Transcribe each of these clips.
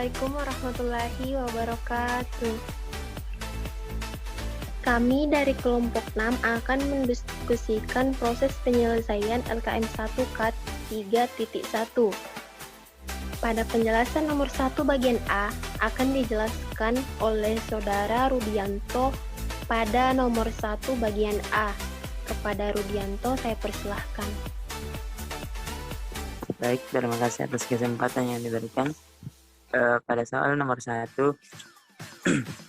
Assalamualaikum warahmatullahi wabarakatuh. Kami dari kelompok 6 akan mendiskusikan proses penyelesaian LKM 1 KAT 3.1. Pada penjelasan nomor 1 bagian A akan dijelaskan oleh Saudara Rudianto pada nomor 1 bagian A. Kepada Rudianto saya persilahkan. Baik, terima kasih atas kesempatan yang diberikan. Pada soal nomor 1,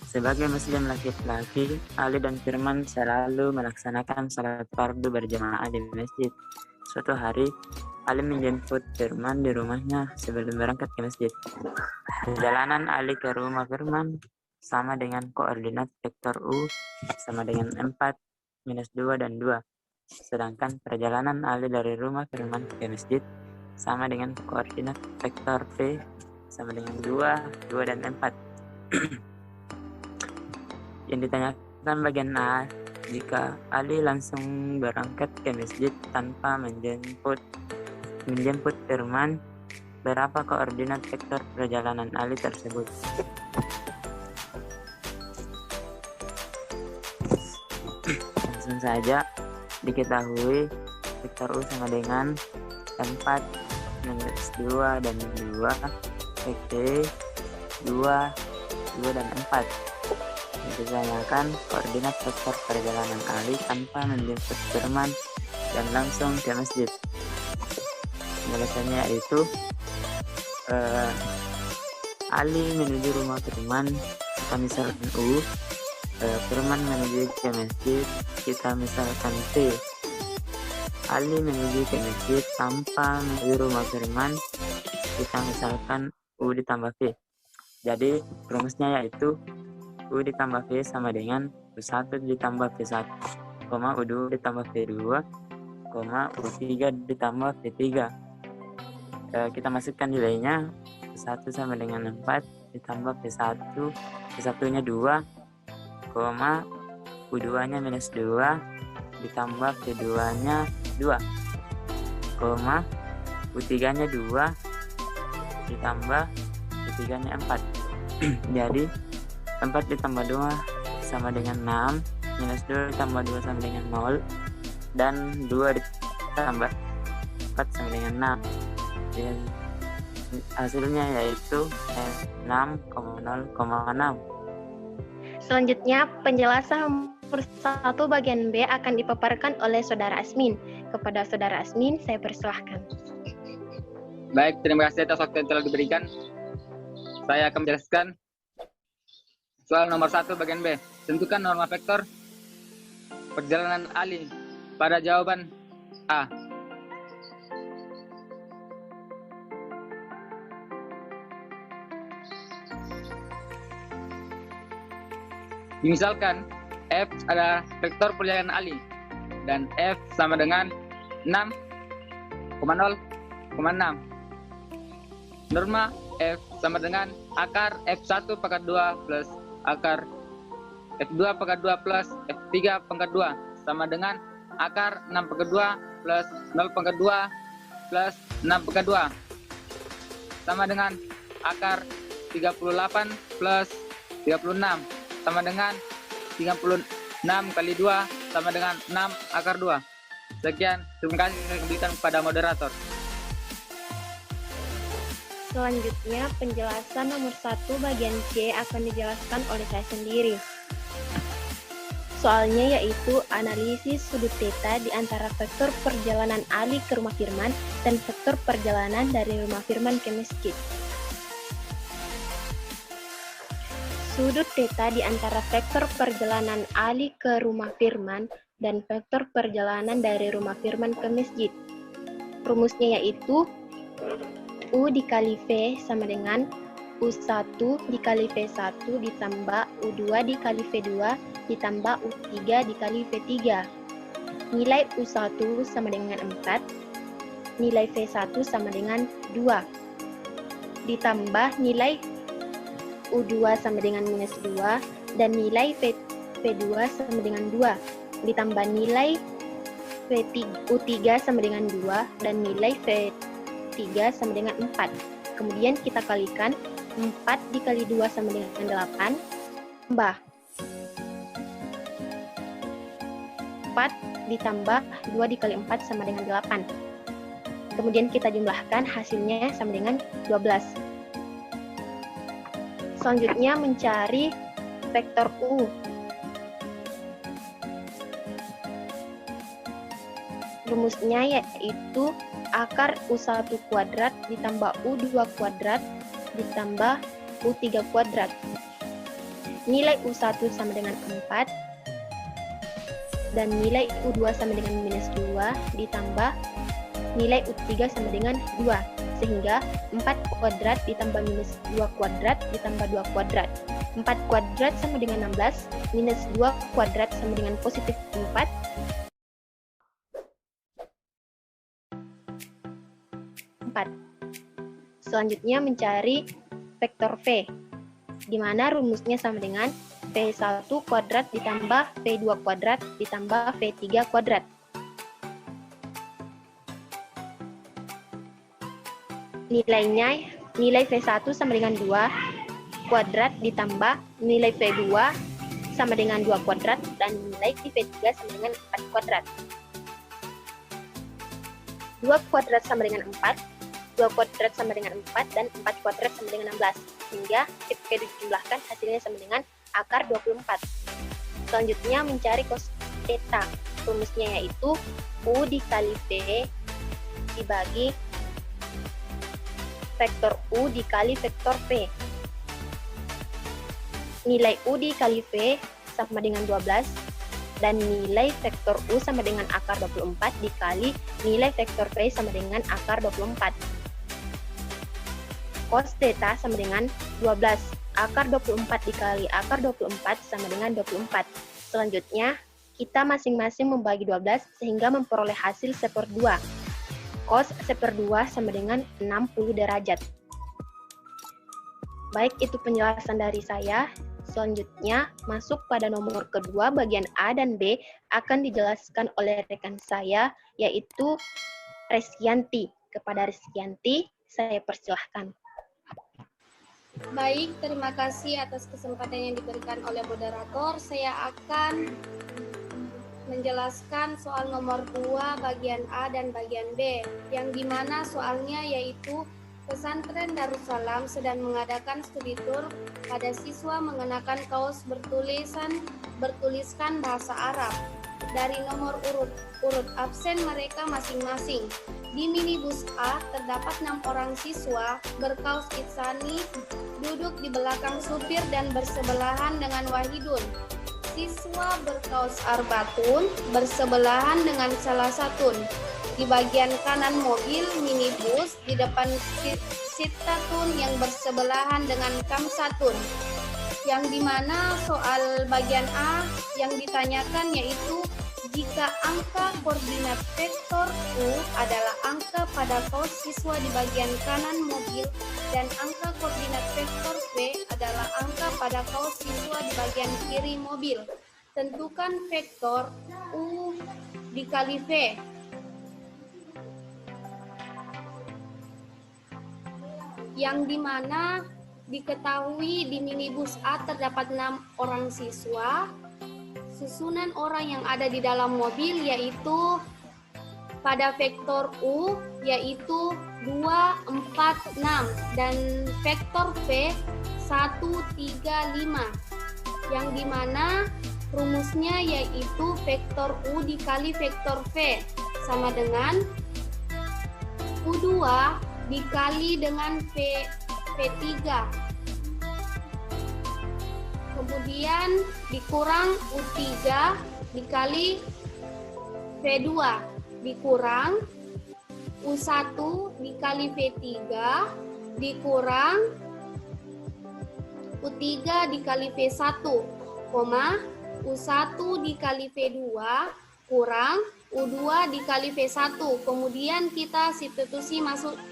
sebagai muslim laki-laki, Ali dan Firman selalu melaksanakan salat fardu berjamaah di masjid. Suatu hari, Ali menjemput Firman di rumahnya sebelum berangkat ke masjid. Perjalanan Ali ke rumah Firman sama dengan koordinat vektor U sama dengan 4, -2, dan 2. Sedangkan perjalanan Ali dari rumah Firman ke masjid sama dengan koordinat vektor V sama dengan 2, 2, dan 4. Yang ditanyakan bagian A, jika Ali langsung berangkat ke masjid tanpa menjemput Firman, berapa koordinat vektor perjalanan Ali tersebut? Langsung saja diketahui vektor U sama dengan 4, -2, dan 2, VT 2, 2, dan 4. Ditanyakan koordinat vektor perjalanan Ali tanpa menjemput Firman dan langsung ke masjid. Penjelasannya yaitu Ali menuju rumah Firman, kita misalkan U, Firman menuju ke masjid, kita misalkan T. Ali menuju ke masjid tanpa menuju rumah Firman, kita misalkan U ditambah V. Jadi rumusnya yaitu U ditambah V sama dengan U1 ditambah V1, U2 ditambah V2, U3 ditambah V3. Kita masukkan nilainya. U1 sama dengan 4 ditambah V1, V1-nya 2, U2-nya -2 ditambah V2-nya 2, U3-nya 2 ditambah V3-nya 4. Jadi 4 ditambah 2 sama dengan 6, -2 ditambah 2 sama dengan 0, dan 2 ditambah 4 sama dengan 6. Dan hasilnya yaitu 6,0,6. Selanjutnya, penjelasan nomor 1 bagian B akan dipaparkan oleh Saudara Asmin. Kepada Saudara Asmin, saya persilahkan. Baik, terima kasih atas waktu yang telah diberikan. Saya akan menjelaskan soal nomor 1 bagian B. Tentukan norma vektor perjalanan Ali pada jawaban A. Misalkan F adalah vektor perjalanan Ali dan F sama dengan 6,0,6. Norma F sama dengan akar F1 pangkat 2 plus akar F2 pangkat 2 plus F3 pangkat 2 sama dengan akar 6 pangkat 2 plus 0 pangkat 2 plus 6 pangkat 2 sama dengan akar 38 plus 36 sama dengan 36 kali 2 sama dengan 6 akar 2. Sekian, terima kasih saya kembalikan kepada moderator. Selanjutnya, penjelasan nomor 1 bagian C akan dijelaskan oleh saya sendiri. Soalnya yaitu analisis sudut theta di antara vektor perjalanan Ali ke rumah Firman dan vektor perjalanan dari rumah Firman ke masjid. Sudut theta di antara vektor perjalanan Ali ke rumah Firman dan vektor perjalanan dari rumah Firman ke masjid. Rumusnya yaitu U dikali V sama dengan U1 dikali V1 ditambah U2 dikali V2 ditambah U3 dikali V3. Nilai U1 sama dengan 4, nilai V1 sama dengan 2, ditambah nilai U2 sama dengan -2, dan nilai V2 sama dengan 2, ditambah nilai U3 sama dengan 2, dan nilai V3 sama dengan 4. Kemudian kita kalikan 4 dikali 2 sama dengan 8, tambah 4 ditambah 2 dikali 4 sama dengan 8. Kemudian kita jumlahkan, hasilnya sama dengan 12. Selanjutnya mencari vektor U. Rumusnya yaitu akar U1 kuadrat ditambah U2 kuadrat ditambah U3 kuadrat. Nilai U1 sama dengan 4 dan nilai U2 sama dengan minus 2 ditambah nilai U3 sama dengan 2. Sehingga 4 kuadrat ditambah minus 2 kuadrat ditambah 2 kuadrat. 4 kuadrat sama dengan 16, minus 2 kuadrat sama dengan positif 4. Selanjutnya mencari vektor V, di mana rumusnya sama dengan V1 kuadrat ditambah V2 kuadrat ditambah V3 kuadrat. Nilai V1 sama dengan 2 kuadrat ditambah nilai V2 sama dengan 2 kuadrat dan nilai V3 sama dengan 4 kuadrat. 2 kuadrat sama dengan 4, 2 kuadrat sama dengan 4, dan 4 kuadrat sama dengan 16. Sehingga ketika dijumlahkan hasilnya sama dengan akar 24. Selanjutnya mencari cos theta. Rumusnya yaitu U dikali V dibagi vektor U dikali vektor V. Nilai U dikali V sama dengan 12 dan nilai vektor U sama dengan akar 24 dikali nilai vektor V sama dengan akar 24. Cos theta sama dengan 12. Akar 24 dikali akar 24 sama dengan 24. Selanjutnya, kita masing-masing membagi 12 sehingga memperoleh hasil 1/2. Cos 1/2 sama dengan 60 derajat. Baik, itu penjelasan dari saya. Selanjutnya, masuk pada nomor kedua, bagian A dan B akan dijelaskan oleh rekan saya, yaitu Reskianti. Kepada Reskianti, saya persilahkan. Baik, terima kasih atas kesempatan yang diberikan oleh moderator. Saya akan menjelaskan soal nomor 2 bagian A dan bagian B, yang dimana soalnya yaitu Pesantren Darussalam sedang mengadakan studi tour pada siswa mengenakan kaos bertuliskan bahasa Arab. Dari nomor urut absen mereka masing-masing. Di minibus A terdapat 6 orang siswa berkaos Itsani duduk di belakang supir dan bersebelahan dengan Wahidun. Siswa berkaos Arbatun bersebelahan dengan salah satu. Di bagian kanan mobil minibus, di depan Sittatun yang bersebelahan dengan Kamsatun. Yang dimana soal bagian A yang ditanyakan yaitu jika angka koordinat vektor U adalah angka pada kaos siswa di bagian kanan mobil dan angka koordinat vektor V adalah angka pada kaos siswa di bagian kiri mobil. Tentukan vektor U dikali V. Yang dimana diketahui di minibus A terdapat 6 orang siswa. Susunan orang yang ada di dalam mobil yaitu pada vektor U yaitu 2, 4, 6 dan vektor V 1, 3, 5. Yang dimana rumusnya yaitu vektor U dikali vektor V sama dengan U2 dikali dengan V3. Kemudian dikurang U3 dikali V2 dikurang U1 dikali V3 dikurang U3 dikali V1, U1 dikali V2 kurang U2 dikali V1. Kemudian kita substitusi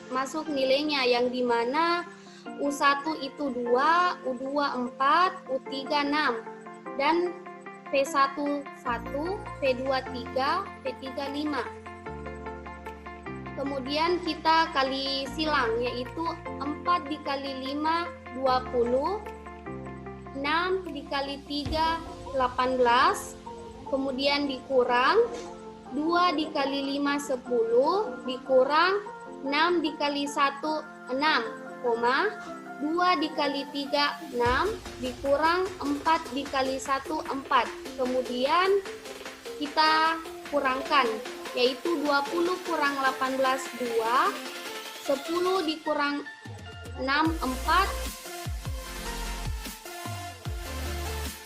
masuk nilainya yang dimana U1 itu 2, U2 4, U3 6 dan V1 1, V2 3, V3 5. Kemudian kita kali silang yaitu 4 dikali 5 20, 6 dikali 3, 18, kemudian dikurang 2 dikali 5, 10, dikurang 6 dikali 1, 6, 2 dikali 3, 6, dikurang 4 dikali 1, 4. Kemudian kita kurangkan, yaitu 20 kurang 18, 2, 10 dikurang 6, 4,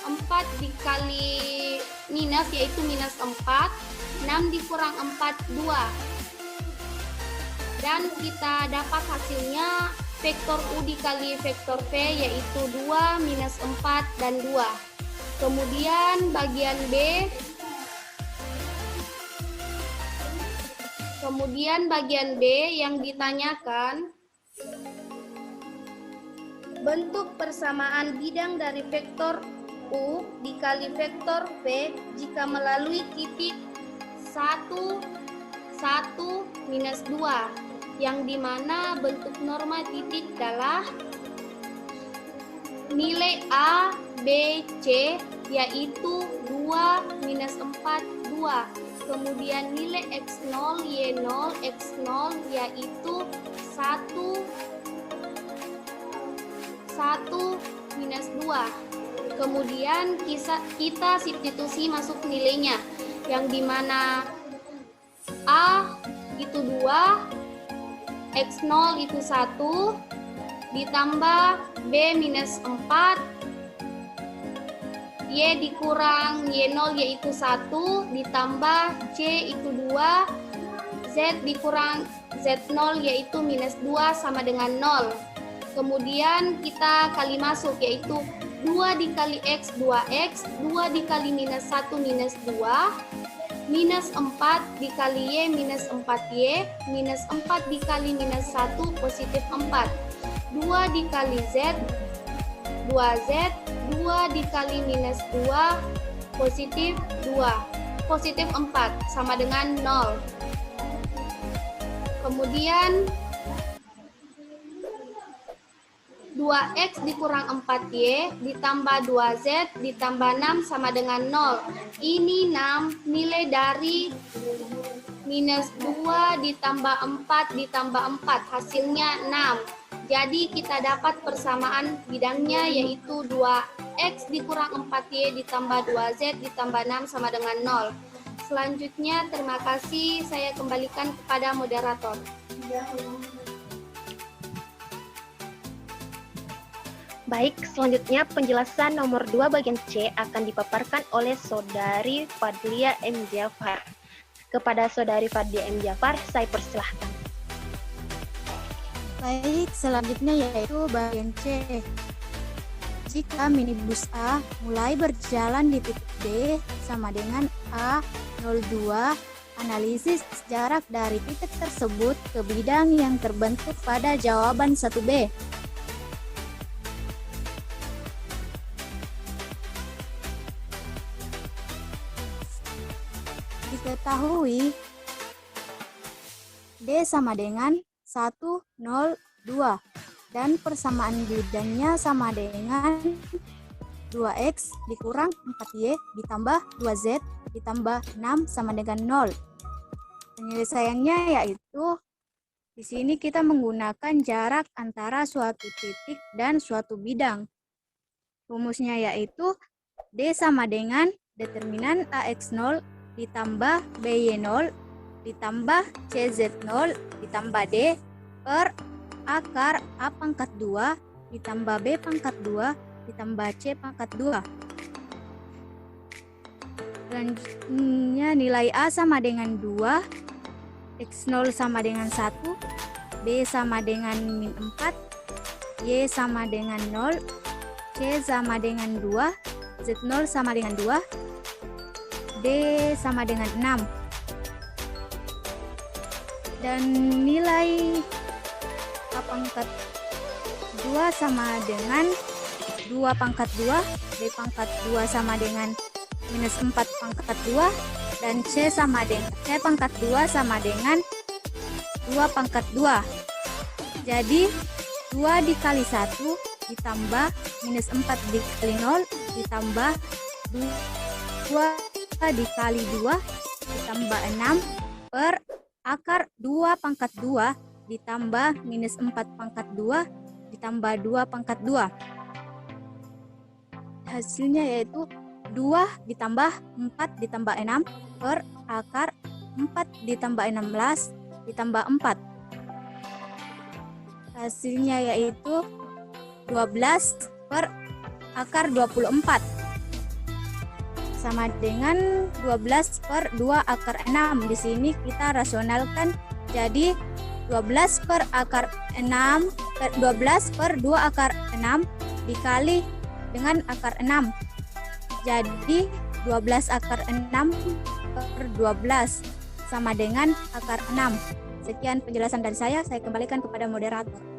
4 dikali minus, yaitu minus 4, 6 dikurang 4, 2. Dan kita dapat hasilnya vektor U dikali vektor V, yaitu 2 minus 4 dan 2. Kemudian bagian B, yang ditanyakan, bentuk persamaan bidang dari vektor U dikali vektor V jika melalui titik 1, 1, minus 2, yang dimana bentuk norma titik adalah nilai A, B, C, yaitu 2, minus 4, 2. Kemudian nilai X0, Y0, X0, yaitu 1, 1, minus 2. Kemudian kita substitusi masuk nilainya, yang dimana A itu 2, X0 itu 1, ditambah B minus 4, Y dikurang Y0 yaitu 1, ditambah C itu 2, Z dikurang Z0 yaitu minus 2 sama dengan 0. Kemudian kita kali masuk, yaitu 2 dikali X, 2X, 2 dikali minus 1, minus 2, minus 4 dikali Y, minus 4Y, minus 4 dikali minus 1, positif 4. 2 dikali Z, 2Z, 2 dikali minus 2, positif 2, positif 4, sama dengan 0. Kemudian 2X dikurang 4Y ditambah 2Z ditambah 6 sama dengan 0. Ini 6, nilai dari minus 2 ditambah 4 ditambah 4, hasilnya 6. Jadi kita dapat persamaan bidangnya, yaitu 2X dikurang 4Y ditambah 2Z ditambah 6 sama dengan 0. Selanjutnya, terima kasih, saya kembalikan kepada moderator. Baik, selanjutnya penjelasan nomor 2 bagian C akan dipaparkan oleh Saudari Fadlia M. Jafar. Kepada Saudari Fadlia M. Jafar, saya persilahkan. Baik, selanjutnya yaitu bagian C. Jika minibus A mulai berjalan di titik D sama dengan A02, analisis jarak dari titik tersebut ke bidang yang terbentuk pada jawaban 1B. Diketahui D sama dengan 1, 0, 2 dan persamaan bidangnya sama dengan 2X dikurang 4Y ditambah 2Z ditambah 6 sama dengan 0. Penyelesaiannya yaitu di sini kita menggunakan jarak antara suatu titik dan suatu bidang. Rumusnya yaitu D sama dengan determinan AX0 ditambah BY0 ditambah CZ0 ditambah D per akar A pangkat 2 ditambah B pangkat 2 ditambah C pangkat 2. Selanjutnya nilai A sama dengan 2, X0 sama dengan 1, B sama dengan min 4, Y sama dengan 0, C sama dengan 2, Z0 sama dengan 2, D sama dengan 6. Dan nilai A pangkat 2 sama dengan 2 pangkat 2, B pangkat 2 sama dengan minus 4 pangkat 2, dan C pangkat 2 sama dengan 2 pangkat 2. Jadi 2 dikali 1 ditambah minus 4 dikali 0 ditambah 2 dikali 2 ditambah 6 per akar 2 pangkat 2 ditambah minus 4 pangkat 2 ditambah 2 pangkat 2. Hasilnya yaitu 2 ditambah 4 ditambah 6 per akar 4 ditambah 16 ditambah 4. Hasilnya yaitu 12 per akar 24 sama dengan 12 per 2 akar 6. Di sini kita rasionalkan jadi 12 per akar 6 12 per 2 akar 6 dikali dengan akar 6. Jadi 12 akar 6 per 12 sama dengan akar 6. Sekian penjelasan dari saya kembalikan kepada moderator.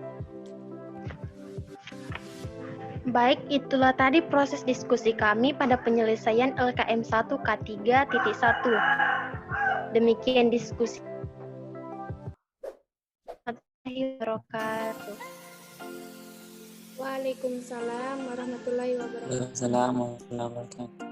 Baik, itulah tadi proses diskusi kami pada penyelesaian LKM 1 K3.1. Demikian diskusi. Waalaikumsalam warahmatullahi wabarakatuh. Assalamualaikum warahmatullahi wabarakatuh.